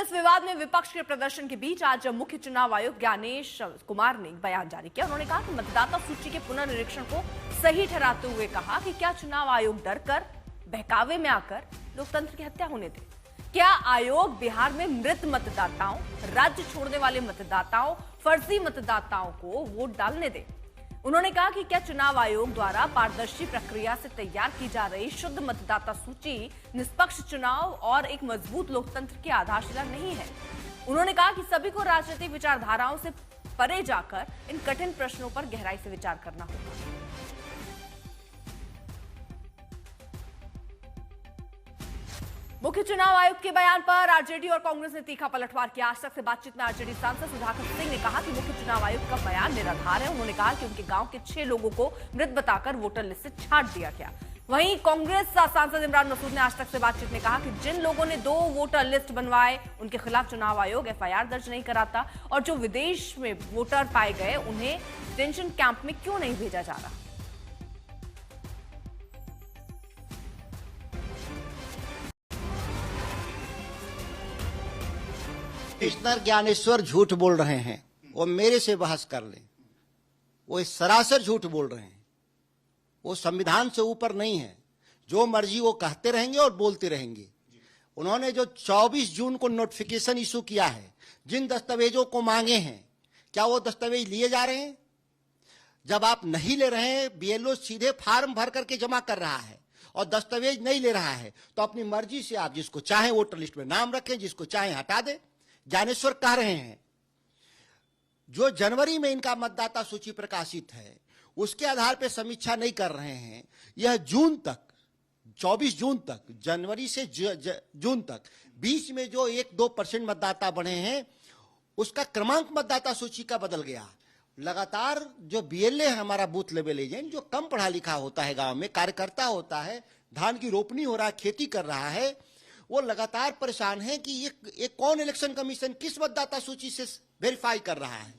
इस विवाद में विपक्ष के प्रदर्शन के बीच आज मुख्य चुनाव आयुक्त ज्ञानेश कुमार ने बयान जारी किया। उन्होंने कहा कि मतदाता सूची के पुनर्निरीक्षण को सही ठहराते हुए कहा कि क्या चुनाव आयोग डर कर, बहकावे में आकर लोकतंत्र की हत्या होने दे? क्या आयोग बिहार में मृत मतदाताओं, राज्य छोड़ने वाले मतदाताओं, फर्जी मतदाताओं को वोट डालने दे? उन्होंने कहा कि क्या चुनाव आयोग द्वारा पारदर्शी प्रक्रिया से तैयार की जा रही शुद्ध मतदाता सूची निष्पक्ष चुनाव और एक मजबूत लोकतंत्र की आधारशिला नहीं है? उन्होंने कहा कि सभी को राजनीतिक विचारधाराओं से परे जाकर इन कठिन प्रश्नों पर गहराई से विचार करना होगा। मुख्य चुनाव आयुक्त के बयान पर आरजेडी और कांग्रेस ने तीखा पलटवार किया। आज तक से बातचीत में आरजेडी सांसद सुधाकर सिंह ने कहा कि मुख्य चुनाव आयुक्त का बयान निराधार है। उन्होंने कहा कि उनके गांव के 6 लोगों को मृत बताकर वोटर लिस्ट से छांट दिया गया। वहीं कांग्रेस सांसद इमरान मसूद ने आज तक से बातचीत में कहा कि जिन लोगों ने 2 वोटर लिस्ट बनवाए उनके खिलाफ चुनाव आयोग एफआईआर दर्ज नहीं कराता, और जो विदेश में वोटर पाए गए उन्हें डिटेंशन कैंप में क्यों नहीं भेजा जा रहा। कमिश्नर ज्ञानेश्वर झूठ बोल रहे हैं, वो मेरे से बहस कर लें। वो सरासर झूठ बोल रहे हैं। वो संविधान से ऊपर नहीं है। जो मर्जी वो कहते रहेंगे और बोलते रहेंगे। उन्होंने जो 24 जून को नोटिफिकेशन इशू किया है, जिन दस्तावेजों को मांगे हैं, क्या वो दस्तावेज लिए जा रहे हैं? जब आप नहीं ले रहे हैं, बीएलओ सीधे फार्म भर करके जमा कर रहा है और दस्तावेज नहीं ले रहा है, तो अपनी मर्जी से आप जिसको चाहें वोटर लिस्ट में नाम रखें, जिसको चाहें हटा दें। ज्ञानेश्वर कह रहे हैं जो जनवरी में इनका मतदाता सूची प्रकाशित है उसके आधार पर समीक्षा नहीं कर रहे हैं। यह जून तक, 24 जून तक, जनवरी से जून तक बीच में जो 1-2% मतदाता बढ़े हैं उसका क्रमांक मतदाता सूची का बदल गया। लगातार जो बीएलए है, हमारा बूथ लेवल एजेंट, जो कम पढ़ा लिखा होता है, गांव में कार्यकर्ता होता है, धान की रोपनी हो रहा है, खेती कर रहा है, वो लगातार परेशान है कि ये कौन इलेक्शन कमीशन किस मतदाता सूची से वेरीफाई कर रहा है।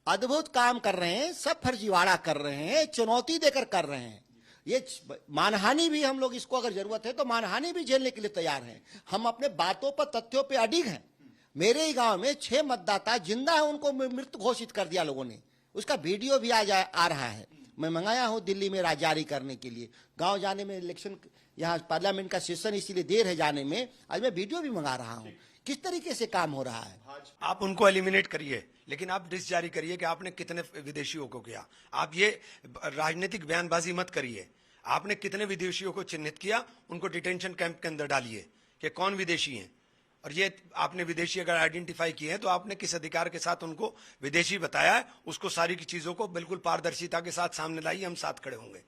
अद्भुत काम कर रहे हैं, सब फर्जीवाड़ा कर रहे हैं, चुनौती देकर कर रहे हैं। ये मानहानि भी, हम लोग इसको अगर जरूरत है तो मानहानि भी झेलने के लिए तैयार हैं। हम अपने बातों पर, तथ्यों पर अडिग हैं। मेरे ही गांव में 6 मतदाता जिंदा है, उनको मृत घोषित कर दिया लोगों ने। उसका वीडियो भी आ रहा है। मैं मंगाया हूं दिल्ली में जारी करने के लिए। गांव जाने में, इलेक्शन यहाँ पार्लियामेंट का सेशन इसीलिए देर है जाने में, आज मैं वीडियो भी मंगा रहा हूँ किस तरीके से काम हो रहा है। आप उनको एलिमिनेट करिए, लेकिन आप लिस्ट जारी करिए कि आपने कितने विदेशियों को किया। आप ये राजनीतिक बयानबाजी मत करिए। आपने कितने विदेशियों को चिन्हित किया, उनको डिटेंशन कैंप के अंदर डालिए कि कौन विदेशी हैं। और ये आपने विदेशी अगर आइडेंटिफाई किए हैं तो आपने किस अधिकार के साथ उनको विदेशी बताया है, उसको सारी की चीजों को बिल्कुल पारदर्शिता के साथ सामने लाइए। हम साथ खड़े होंगे।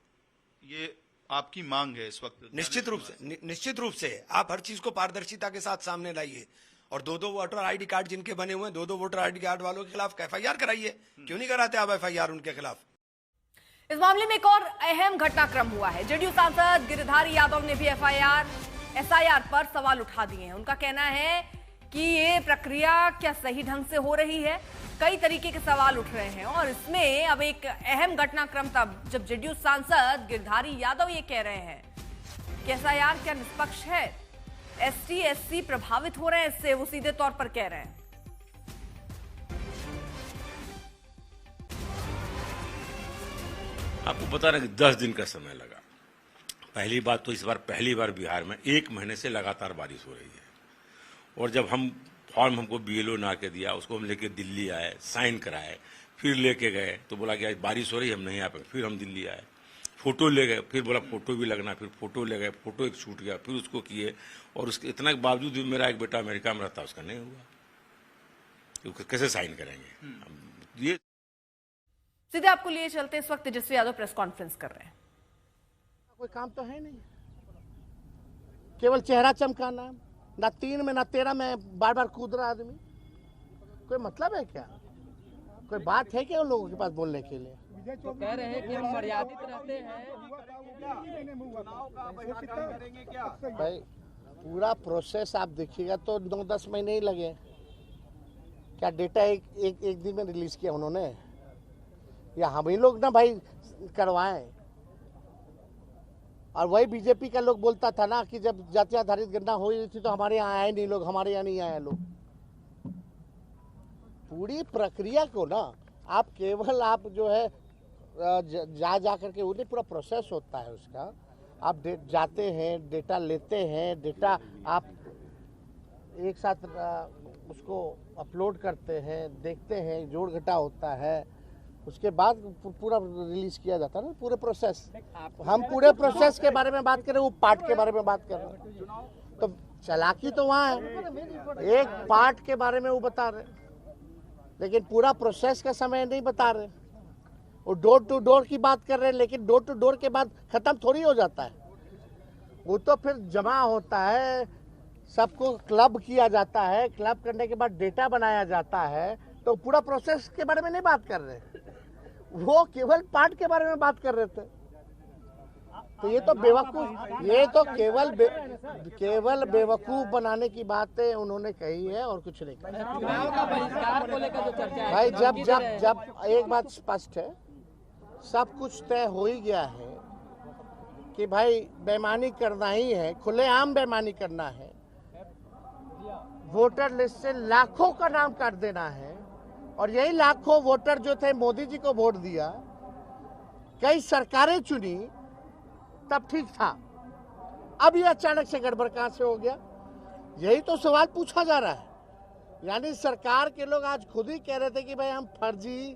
ये आपकी मांग है इस वक्त? निश्चित रूप से आप हर चीज को पारदर्शिता के साथ सामने लाइए। और 2-2 वोटर आईडी कार्ड जिनके बने हुए हैं, 2-2 वोटर आईडी कार्ड वालों के खिलाफ एफआईआर कराइए। क्यों नहीं कराते आप एफआईआर उनके खिलाफ? इस मामले में एक और अहम घटनाक्रम हुआ है। जेडीयू सांसद गिरिधारी यादव ने भी एसआईआर पर सवाल उठा दिए हैं। उनका कहना है कि ये प्रक्रिया क्या सही ढंग से हो रही है। कई तरीके के सवाल उठ रहे हैं और इसमें अब एक अहम घटनाक्रम तब जब जेडीयू सांसद गिरिधारी यादव ये कह रहे हैं कि एसआईआर क्या निष्पक्ष है, एसटी एससी प्रभावित हो रहे हैं इससे, वो सीधे तौर पर कह रहे हैं। आपको बता रहे कि 10 दिन का समय लगा। पहली बात तो इस बार पहली बार बिहार में 1 महीने से लगातार बारिश हो रही है। और जब हम फॉर्म हमको बीएलओ ना के दिया, उसको हम लेके दिल्ली आए, साइन कराए, फिर लेके गए तो बोला कि आज बारिश हो रही है, हम नहीं आ पाए। फिर हम दिल्ली आए, फोटो ले गए, फिर बोला फोटो भी लगना, फिर फोटो ले गए, फोटो एक छूट गया, फिर उसको किए। और उसके इतना के बावजूद भी मेरा एक बेटा अमेरिका में रहता, उसका नहीं हुआ। तो कैसे साइन करेंगे? ये सीधे आपको लिए चलते, इस वक्त तेजस्वी यादव प्रेस कॉन्फ्रेंस कर रहे हैं। कोई काम तो है नहीं, केवल चेहरा चमकाना। ना 3 में ना 13 में बार बार कूद रहा आदमी। कोई मतलब है क्या? कोई बात है क्या उन लोगों के पास बोलने के लिए? तो कह रहे हैं कि हम मर्यादित रहते हैं। भाई पूरा प्रोसेस आप देखिएगा तो 9-10 महीने ही लगे। क्या डेटा एक दिन में रिलीज किया उन्होंने, या हम ही लोग ना भाई करवाएं? और वही बीजेपी का लोग बोलता था ना कि जब जाति आधारित गणना हो रही थी तो हमारे यहाँ आए नहीं लोग, हमारे यहाँ नहीं आए लोग। पूरी प्रक्रिया को ना आप केवल आप जो है जा करके उन्हें पूरा प्रोसेस होता है उसका। आप जाते हैं, डेटा लेते हैं, डेटा आप एक साथ उसको अपलोड करते हैं, देखते हैं, जोड़ घटा होता है, उसके बाद पूरा रिलीज किया जाता है ना, पूरे प्रोसेस। हम पूरे प्रोसेस के बारे में बात कर रहे हैं, वो पार्ट के बारे में बात कर रहे हैं। तो चालाकी तो वहाँ है, एक पार्ट के बारे में वो बता रहे हैं लेकिन पूरा प्रोसेस का समय नहीं बता रहे। वो डोर टू डोर की बात कर रहे हैं लेकिन डोर टू डोर के बाद खत्म थोड़ी हो जाता है, वो तो फिर जमा होता है, सबको क्लब किया जाता है, क्लब करने के बाद डेटा बनाया जाता है। तो पूरा प्रोसेस के बारे में नहीं बात कर रहे, वो केवल पार्ट के बारे में बात कर रहे थे। तो ये तो बेवकूफ, ये तो केवल बेवकूफ बनाने की बातें उन्होंने कही है और कुछ नहीं कहा। चुनाव का बहिष्कार को लेकर जो चर्चा है भाई जब एक बात स्पष्ट है, सब कुछ तय हो ही गया है कि भाई बेईमानी करना ही है, खुलेआम बेईमानी करना है, वोटर लिस्ट से लाखों का नाम काट देना है। और यही लाखों वोटर जो थे मोदी जी को वोट दिया, कई सरकारें चुनी, तब ठीक था। अब ये अचानक से गड़बड़ कहां से हो गया, यही तो सवाल पूछा जा रहा है। यानी सरकार के लोग आज खुद ही कह रहे थे कि भाई हम फर्जी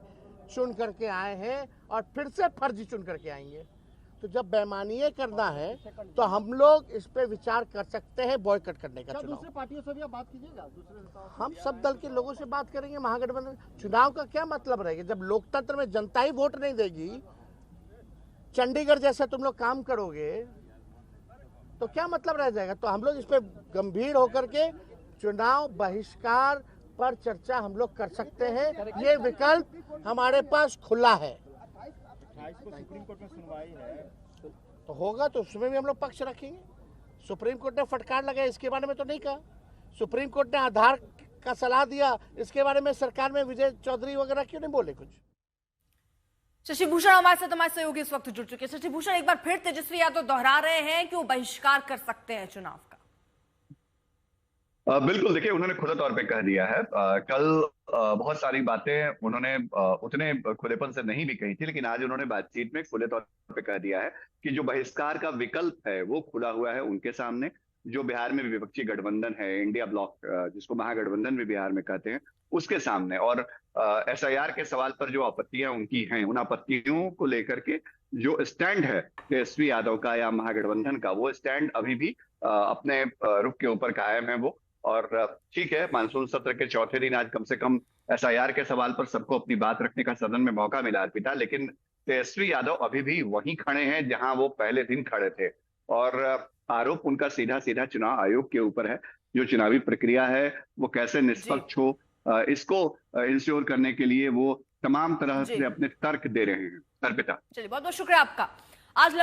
चुन करके आए हैं और फिर से फर्जी चुन करके आएंगे। तो जब बेईमानी करना है तो हम लोग इस पे विचार कर सकते हैं बॉयकॉट करने का। चुनाव दूसरे पार्टियों से भी आप बात कीजिएगा, दूसरे नेताओं से। हम सब दल के लोगों से बात करेंगे। महागठबंधन चुनाव का क्या मतलब रहेगा जब लोकतंत्र में जनता ही वोट नहीं देगी, चंडीगढ़ जैसा तुम लोग काम करोगे तो क्या मतलब रह जाएगा। तो हम लोग इस पे गंभीर होकर के चुनाव बहिष्कार पर चर्चा हम लोग कर सकते हैं, ये विकल्प हमारे पास खुला है। सुप्रीम कोर्ट में सुनवाई है तो होगा तो उसमें भी हम लोग पक्ष रखेंगे। सुप्रीम कोर्ट ने फटकार लगाया, इसके बारे में तो नहीं कहा। सुप्रीम कोर्ट ने आधार का सलाह दिया, इसके बारे में सरकार में विजय चौधरी वगैरह क्यों नहीं बोले कुछ। शशि भूषण हमारे साथ हमारे सहयोगी इस वक्त जुड़ चुके हैं। शशि भूषण, एक बार फिर तेजस्वी यादव दोहरा रहे हैं कि वो बहिष्कार कर सकते हैं चुनाव का। बिल्कुल, देखिए उन्होंने खुले तौर पे कह दिया है। कल बहुत सारी बातें उन्होंने उतने खुलेपन से नहीं भी कही थी, लेकिन आज उन्होंने बातचीत में खुले तौर पे कह दिया है कि जो बहिष्कार का विकल्प है वो खुला हुआ है उनके सामने। जो बिहार में विपक्षी गठबंधन है, इंडिया ब्लॉक जिसको महागठबंधन भी बिहार में कहते हैं, उसके सामने। और SIR के सवाल पर जो आपत्तियां उनकी हैं, उन आपत्तियों को लेकर के जो स्टैंड है तेजस्वी यादव का या महागठबंधन का, वो स्टैंड अभी भी अपने रुख के ऊपर कायम है वो। और ठीक है, मानसून सत्र के चौथे दिन आज कम से कम SIR के सवाल पर सबको अपनी बात रखने का सदन में मौका मिला अर्पिता, लेकिन तेजस्वी यादव अभी भी वहीं खड़े हैं जहां वो पहले दिन खड़े थे। और आरोप उनका सीधा सीधा चुनाव आयोग के ऊपर है। जो चुनावी प्रक्रिया है वो कैसे निष्पक्ष हो, इसको इंश्योर करने के लिए वो तमाम तरह से अपने तर्क दे रहे हैं। अर्पिता, चलिए, बहुत बहुत शुक्रिया आपका। आज